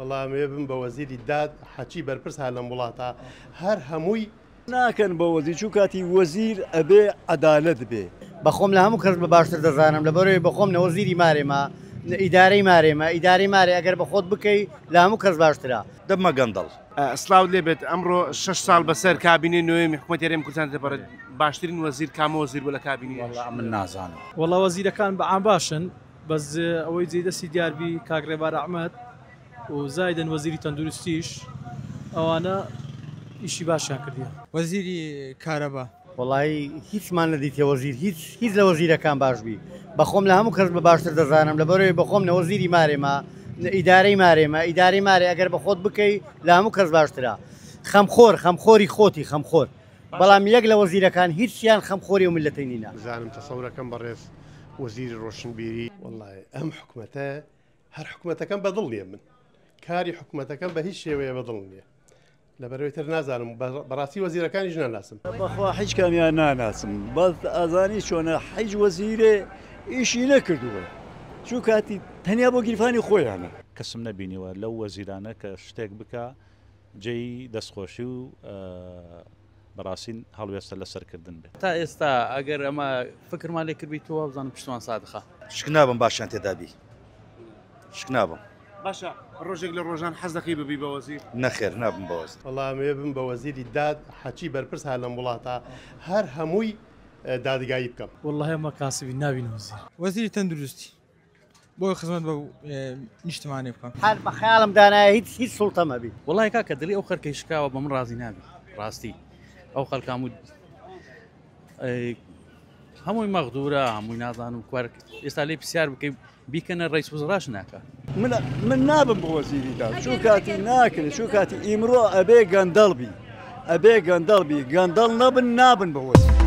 والله ما يبن بوزيري داد حكي بربرس هالمبلاطة هر هموي ناکەن بە وەزیر چوو کاتی وەزیر ئەبێ عەدالەت بێ بەخۆم لە هەموو کەس بە باشتر دەزانم لەبەرەوەی بەخۆم نەوەزیری مارێمە ئیدارەی مارێمە ئیداری مارێ ئەگەر بە خۆت بکەی لە هەموو کەس باشترە دەمە گەندەڵ سلااو لێبێت ئەمڕۆ 6 ساڵ بەسەر کابینی نوێی حکوومەتی هەرێمی کوردستان دەبڕێت باشترین وەزیر کامە وەزیر بوو لە کابینی من نازانم وەڵا وەزیرەکان بەعام باشن بەس ئەوەی جێدەستی دیاربی کاگڕێبار ئەحمەد و زایدن وەزیری تەندروستیش ئەوانە ئیشی باشیان کردیە. وەزیری کارەبا وڵی هیچمان نەدیتە وەزیر هیچ لە وەزیرەکان باش بی بەخۆم لە هەموو کەس بە باشتر دەزانم لەبەرەوەی بەخۆم نەوەزیری مارێمە ئیدارەی مارێمە ئیداری مارێ ئەگەر بە خۆت بکەی لە هەموو کەس باشترە خەمخۆری خۆتی خەمخۆر بەڵام یەک لە وەزیرەکان هیچیان خەمخۆری و ملەتەی نینە زانم تەسەورەکەم بەڕێز وەزیری ڕۆشنبیری والله ئەم حکوومەتە هەر حکوومەتەکەم بەدڵ نییە من کاری حکوومەتەکەم بە هیچ شێوەیە بەدڵ نییە لەبەرەوەی نازانم بەڕاستی وەزیرەکانیش ناناسم بەخوا هیچ کامیان ناناسم بەس ئازانی چۆنە هیچ وەزیرێ ئیشی نەکردووە چوو کاتی تەنیا بۆ گیرفانی خۆیانە کەسم نەبینیوە لەو وەزیرانە کە شتێک بکە جێی دەستخۆشی و بەڕاستین هەڵوێستە لەسەرکردن بێت تا ئێستا ئەگەر ئەمە فکرمان لێ کردبییتەوە بزانم پشتوان سادخە شک نابم باشیان تێدابی شک نابم باشە ڕۆژێک لە ڕۆژان حەز دەکەی ببی بە وەزیر نەخێر نابم بە وەزیر والله ما يبن بوزيري داد حكي بربرس هالمبلاطة هر هموي دادگایی بکەم والله هەمە کاسبی نابین وەزیر وەزیری تەندروستی بۆ خزمەت بە نیشتمانی بکەم هەر بە خەیاڵم دانایە هیچ سوڵتەمە بی وڵای کاکە دڵی ئەو خەرکەی شکاوە بە من ڕازی نابی ڕاستی ئەو خەڵکام و هەمووی مەغدورە هەمووی نازانم کوارک ئێستا لێ پرسیار بکەی بیکەنە ڕیس وزراش ناکە من نابم بە وەزیری دا چوو کاتی ناکرێت چوو کاتی ئیمڕۆ ئەبێ گەندەڵ بی گەندەڵ نەبن نابن بە وەزیر